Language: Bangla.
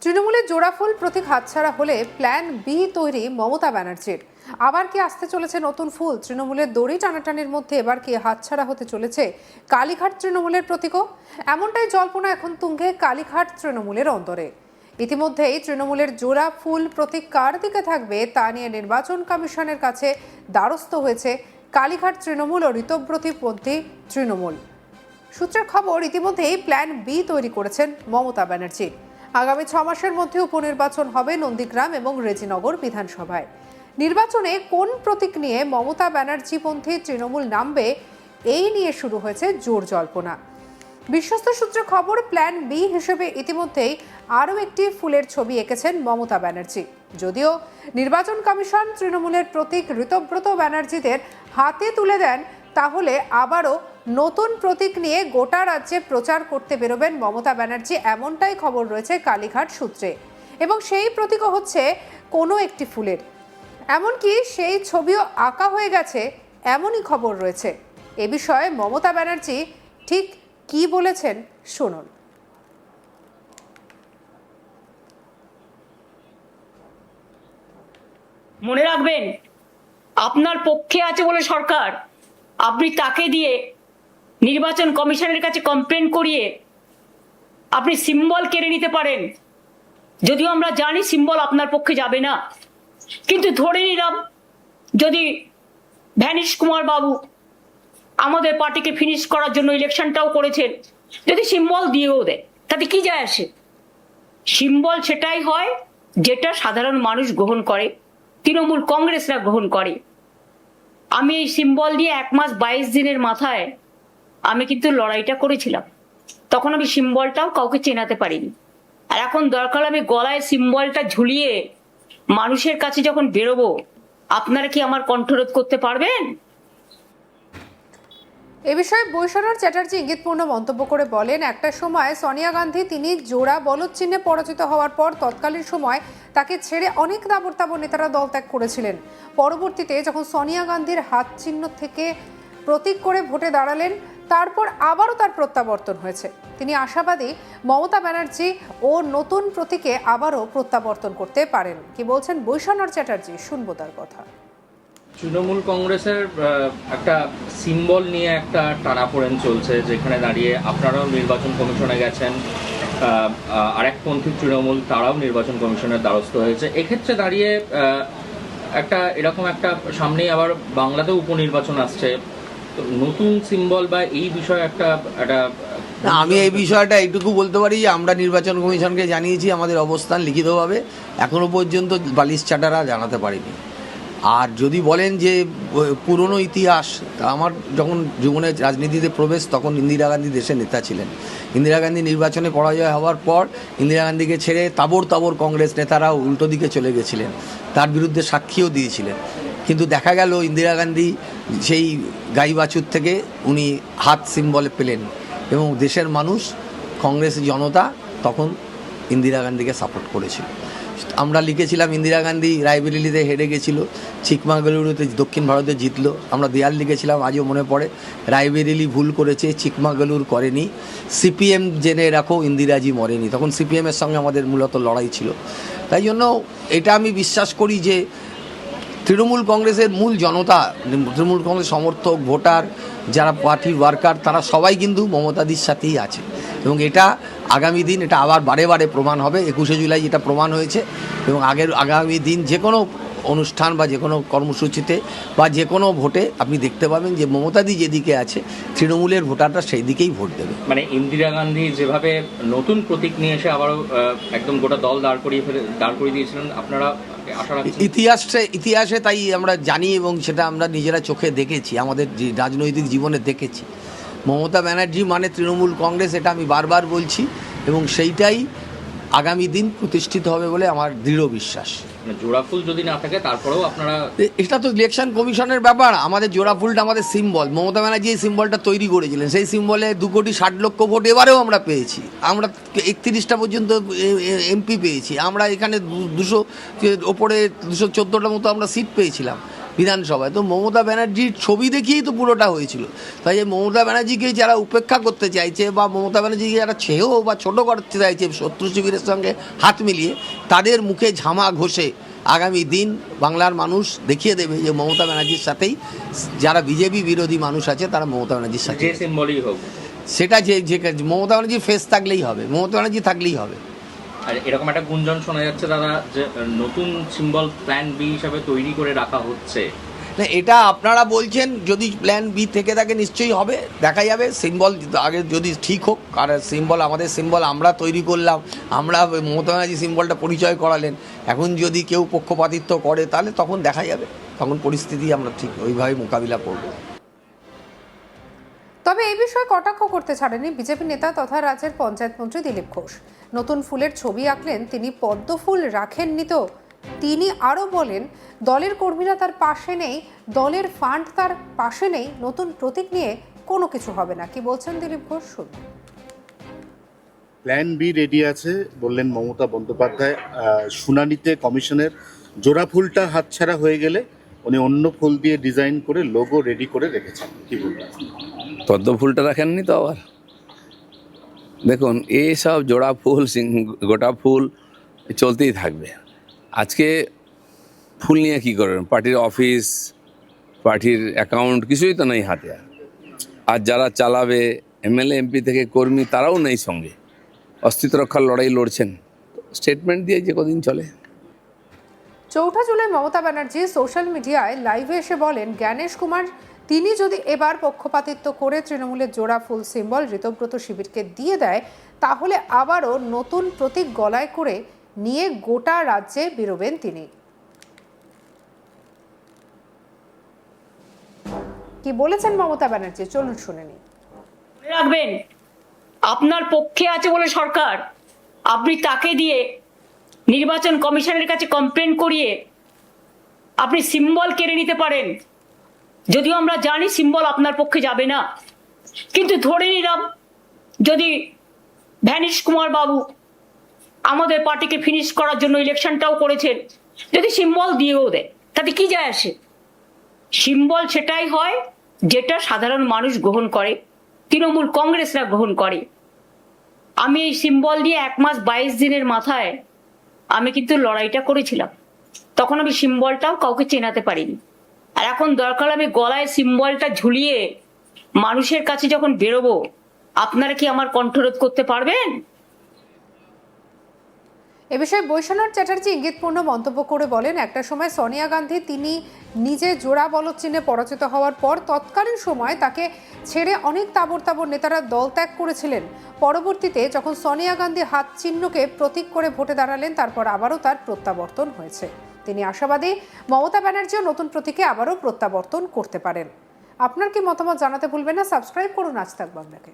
তৃণমূলের জোড়াফুল প্রতীক হাতছাড়া হলে প্ল্যান বি তৈরি মমতা ব্যানার্জির। আবার কি আসতে চলেছে নতুন ফুল? তৃণমূলের দড়ি টানাটানির মধ্যে এবার কি হাতছাড়া হতে চলেছে কালীঘাট তৃণমূলের প্রতীকও? এমনটাই জল্পনা এখন তুঙ্গে কালীঘাট তৃণমূলের অন্তরে। ইতিমধ্যেই তৃণমূলের জোড়া ফুল প্রতীক কার দিকে থাকবে তা নিয়ে নির্বাচন কমিশনের কাছে দ্বারস্থ হয়েছে কালীঘাট তৃণমূল ও ঋতব্রতীপন্থী তৃণমূল। সূত্রের খবর, ইতিমধ্যেই প্ল্যান বি তৈরি করেছেন মমতা ব্যানার্জি। আগামী 6 মাসের মধ্যে উপনির্বাচন হবে নন্দীগ্রাম এবং রেজিনগর বিধানসভায়। নির্বাচনে কোন প্রতীক নিয়ে মমতা ব্যানার্জিপন্থী তৃণমূল নামবে, এই নিয়ে শুরু হয়েছে জোর জল্পনা। বিশ্বস্ত সূত্রে খবর, প্ল্যান বি হিসেবে ইতিমধ্যেই আরও একটি ফুলের ছবি এঁকেছেন মমতা ব্যানার্জি। যদিও নির্বাচন কমিশন তৃণমূলের প্রতীক ঋতব্রত ব্যানার্জিদের হাতে তুলে দেন, তাহলে আবারও নতুন প্রতীক নিয়ে গোটা রাজ্যে প্রচার করতে বেরোবেন মমতা ব্যানার্জি, এমনটাই খবর রয়েছে কালীঘাট সূত্রে। এবং সেই প্রতীকও হচ্ছে কোনো একটি ফুলের, এমনকি সেই ছবিও আঁকা হয়ে গেছে, এমনই খবর রয়েছে। এ বিষয়ে মমতা ব্যানার্জি ঠিক কি বলেছেন শুনুন। মনে রাখবেন, আপনার পক্ষে আছে বলে সরকার, আপনি তাকে দিয়ে নির্বাচন কমিশনের কাছে কমপ্লেন করিয়ে আপনি সিম্বল কেড়ে নিতে পারেন। যদিও আমরা জানি সিম্বল আপনার পক্ষে যাবে না, কিন্তু ধরে নিলাম যদি ভ্যানিশ কুমার বাবু আমাদের পার্টিকে ফিনিশ করার জন্য ইলেকশনটাও করেছেন, যদি সিম্বল দিয়েও দেয় তাতে কি যায় আসে? সিম্বল সেটাই হয় যেটা সাধারণ মানুষ গ্রহণ করে, তৃণমূল কংগ্রেসরা গ্রহণ করে। আমি এই সিম্বল নিয়ে 1 মাস 22 দিনের মাথায় আমি কিন্তু লড়াইটা করেছিলাম। তখন আমি সিম্বলটাও কাউকে চেনাতে পারিনি। আর এখন দরকার আমি গলায় সিম্বলটা ঝুলিয়ে মানুষের কাছে যখন বেরোবো, আপনারা কি আমার কণ্ঠরোধ করতে পারবেন? এ বিষয়ে বৈশ্বনাথ চ্যাটার্জি ইঙ্গিতপূর্ণ মন্তব্য করে বলেন, একটা সময় সোনিয়া গান্ধী তিনি জোড়া বলদ চিহ্নে পরাজিত হওয়ার পর তৎকালীন সময় তাকে ছেড়ে অনেক তাবড় নেতারা দল ত্যাগ করেছিলেন। পরবর্তীতে যখন সোনিয়া গান্ধীর হাত চিহ্ন থেকে প্রতীক করে ভোটে দাঁড়ালেন, তারপর আবারও তার প্রত্যাবর্তন হয়েছে। তিনি আশাবাদী মমতা ব্যানার্জি ও নতুন প্রতীকে আবারও প্রত্যাবর্তন করতে পারেন। কি বলছেন বৈশ্বনাথ চ্যাটার্জি, শুনবো তার কথা। তৃণমূল কংগ্রেসের একটা সিম্বল নিয়ে একটা টানাপোড়েন চলছে, যেখানে দাঁড়িয়ে আপনারাও নির্বাচন কমিশনে গেছেন, আরেকপন্থী তৃণমূল তারাও নির্বাচন কমিশনের দ্বারস্থ হয়েছে। এক্ষেত্রে দাঁড়িয়ে একটা এরকম একটা সামনেই আবার বাংলাতেও উপনির্বাচন আসছে, তো নতুন সিম্বল বা এই বিষয়ে একটা আমি এই বিষয়টা এইটুকু বলতে পারি যে আমরা নির্বাচন কমিশনকে জানিয়েছি আমাদের অবস্থান লিখিতভাবে, এখনো পর্যন্ত বালিশ চাটারা জানাতে পারিনি। আর যদি বলেন যে পুরনো ইতিহাস, আমার যখন জীবনের রাজনীতিতে প্রবেশ তখন ইন্দিরা গান্ধী দেশের নেতা ছিলেন। ইন্দিরা গান্ধী নির্বাচনে পরাজয় হওয়ার পর ইন্দিরা গান্ধীকে ছেড়ে তাবড় কংগ্রেস নেতারাও উল্টো দিকে চলে গেছিলেন, তার বিরুদ্ধে সাক্ষীও দিয়েছিলেন। কিন্তু দেখা গেল ইন্দিরা গান্ধী সেই গাই বাছুর থেকে উনি হাত সিম্বলে পেলেন এবং দেশের মানুষ, কংগ্রেসের জনতা তখন ইন্দিরা গান্ধীকে সাপোর্ট করেছিল। আমরা লিখেছিলাম ইন্দিরা গান্ধী রায়বেরিলিতে হেরে গেছিল, চিকমাগালুরুতে দক্ষিণ ভারতে জিতলো। আমরা দেয়াল লিখেছিলাম, আজও মনে পড়ে, রায়বেরিলি ভুল করেছে, চিকমাগালুর করেনি। সিপিএম জেনে রাখো ইন্দিরাজি মরেনি। তখন সিপিএমের সঙ্গে আমাদের মূলত লড়াই ছিল। তাই জন্য এটা আমি বিশ্বাস করি যে তৃণমূল কংগ্রেসের মূল জনতা, তৃণমূল কংগ্রেস সমর্থক, ভোটার, যারা পার্টির ওয়ার্কার, তারা সবাই কিন্তু মমতাদির সাথেই আছে। এবং এটা আগামী দিন এটা আবার বারে প্রমাণ হবে। 21শে জুলাই এটা প্রমাণ হয়েছে এবং আগামী দিন যে কোনো অনুষ্ঠান বা যে কোনো কর্মসূচিতে বা যে কোনো ভোটে আপনি দেখতে পাবেন যে মমতাদি যেদিকে আছে তৃণমূলের ভোটাররা সেই দিকেই ভোট দেবে। মানে ইন্দিরা গান্ধী যেভাবে নতুন প্রতীক নিয়ে এসে আবারও একদম গোটা দল দাঁড় করিয়ে দিয়েছিলেন, আপনারা আশা রাখছেন? ইতিহাসে তাই আমরা জানি এবং সেটা আমরা নিজেরা চোখে দেখেছি, আমাদের রাজনৈতিক জীবনে দেখেছি। মমতা ব্যানার্জি মানে তৃণমূল কংগ্রেস, এটা আমি বারবার বলছি এবং সেইটাই আগামী দিন প্রতিষ্ঠিত হবে বলে আমার দৃঢ় বিশ্বাস। জোড়াফুল যদি না থাকে তারপরেও আপনারা, এটা তো ইলেকশন কমিশনের ব্যাপার। আমাদের জোড়াফুলটা আমাদের সিম্বল। মমতা ব্যানার্জি এই সিম্বলটা তৈরি করেছিলেন, সেই সিম্বলে 2,60,00,000 ভোট এবারেও আমরা পেয়েছি। আমরা 31টা পর্যন্ত এমপি পেয়েছি। আমরা এখানে 200 ওপরে 214টা মতো আমরা সিট পেয়েছিলাম। বিধানসভায়। তো মমতা ব্যানার্জির ছবি দেখিয়েই তো পুরোটা হয়েছিল। তাই যে মমতা ব্যানার্জিকে যারা উপেক্ষা করতে চাইছে বা মমতা ব্যানার্জিকে যারা ছেহ বা ছোটো করতে চাইছে শত্রু শিবিরের সঙ্গে হাত মিলিয়ে, তাদের মুখে ঝামা ঘষে আগামী দিন বাংলার মানুষ দেখিয়ে দেবে যে মমতা ব্যানার্জির সাথেই যারা বিজেপি বিরোধী মানুষ আছে তারা মমতা ব্যানার্জির সাথে, যে সিম্বলই হোক, সেটা যে মমতা ব্যানার্জির ফেস থাকলেই হবে, মমতা ব্যানার্জি থাকলেই হবে। আর এরকম একটা গুঞ্জন শোনা যাচ্ছে দাদা যে নতুন সিম্বল প্ল্যান বি হিসাবে তৈরি করে রাখা হচ্ছে। না, এটা আপনারা বলছেন, যদি প্ল্যান বি থেকে থাকে নিশ্চয়ই হবে, দেখা যাবে। সিম্বল আগে যদি ঠিক হোক, আর সিম্বল আমাদের সিম্বল আমরা তৈরি করলাম, আমরা মমতা ব্যানার্জি সিম্বলটা পরিচয় করালেন, এখন যদি কেউ পক্ষপাতিত্ব করে তাহলে তখন দেখা যাবে, তখন পরিস্থিতি আমরা ঠিক ওইভাবে মোকাবিলা করব। তবে এই বিষয়ে কটাক্ষ করতে ছাড়েনি বিজেপি নেতা তথা রাজ্যের পঞ্চায়েত মন্ত্রী দিলীপ ঘোষ। নতুন ফুলের ছবি আঁকলেন তিনি, পদ্ম ফুল রাখেননি তো। তিনি আরও বলেন, দলের কর্মীরা তার পাশে নেই, দলের ফান্ড তার পাশে নেই, নতুন প্রতীক নিয়ে কোনো কিছু হবে না। কি বলছেন দিলীপ ঘোষ শুনুন। প্ল্যান বি রেডি আছে বললেন মমতা বন্দ্যোপাধ্যায়। শুনানিতে কমিশনের জোড়া ফুলটা হাতছাড়া হয়ে গেলে উনি অন্য ফুল দিয়ে ডিজাইন করে লোগো রেডি করে রেখেছেন। কি বলবেন? পদ্ম ফুলটা রাখেননি তো আবার? দেখুন, এইসব জোড়া ফুল গোটা ফুল চলতেই থাকবে। আজকে ফুল নিয়ে কী করবেন? পার্টির অফিস, পার্টির অ্যাকাউন্ট কিছুই তো নেই হাতে। আর যারা চালাবে এমএলএ এমপি থেকে কর্মী, তারাও নেই সঙ্গে, অস্তিত্ব রক্ষার লড়াই লড়ছেন। স্টেটমেন্ট দিয়ে যে কদিন চলে। 4 জুলাই মমতা ব্যানার্জি সোশ্যাল মিডিয়ায় লাইভে এসে বলেন, জ্ঞানেশ কুমার তিনি যদি এবার পক্ষপাতিত্ব করে তৃণমূলের জোড়া ফুল সিম্বল ঋতব্রত শিবিরকে দিয়ে দেয়, তাহলে আবারও নতুন প্রতীক গলায় করে নিয়ে গোটা রাজ্যে বেরোবেন তিনি। কি বলেছেন মমতা ব্যানার্জি, চলুন শুনে নিই। মনে রাখবেন, আপনার পক্ষে আছে বলে সরকার, আপনি তাকে দিয়ে নির্বাচন কমিশনের কাছে কমপ্লেন করিয়ে আপনি সিম্বল কেড়ে নিতে পারেন। যদিও আমরা জানি সিম্বল আপনার পক্ষে যাবে না, কিন্তু ধরে নিলাম যদি জ্ঞানেশ কুমার বাবু আমাদের পার্টিকে ফিনিশ করার জন্য ইলেকশনটাও করেছেন, যদি সিম্বল দিয়েও দেয় তাতে কি যায় আসে? সিম্বল সেটাই হয় যেটা সাধারণ মানুষ গ্রহণ করে, তৃণমূল কংগ্রেসরা গ্রহণ করে। আমি এই সিম্বল নিয়ে 1 মাস 22 দিনের মাথায় আমি কিন্তু লড়াইটা করেছিলাম। তখন আমি সিম্বলটাও কাউকে চেনাতে পারিনি। আর এখন দরকার আমি গলায় সিম্বলটা ঝুলিয়ে মানুষের কাছে যখন বেরোবো, আপনারা কি আমার কণ্ঠরোধ করতে পারবেন? এ বিষয়ে বৈশ্বনাথ চ্যাটার্জি ইঙ্গিতপূর্ণ মন্তব্য করে বলেন, একটা সময় সোনিয়া গান্ধী তিনি নিজে জোড়া বলদ চিহ্নে পরাজিত হওয়ার পর তৎকালীন সময় তাকে ছেড়ে অনেক তাবর তাবর নেতারা দল ত্যাগ করেছিলেন। পরবর্তীতে যখন সোনিয়া গান্ধী হাত চিহ্নকে প্রতীক করে ভোটে দাঁড়ালেন, তারপর আবারও তার প্রত্যাবর্তন হয়েছে। তিনি আশাবাদী মমতা ব্যানার্জিও নতুন প্রতীকে আবারও প্রত্যাবর্তন করতে পারেন। আপনার কি মতামত জানাতে ভুলবেন না। সাবস্ক্রাইব করুন আজ তাক বাংলাকে।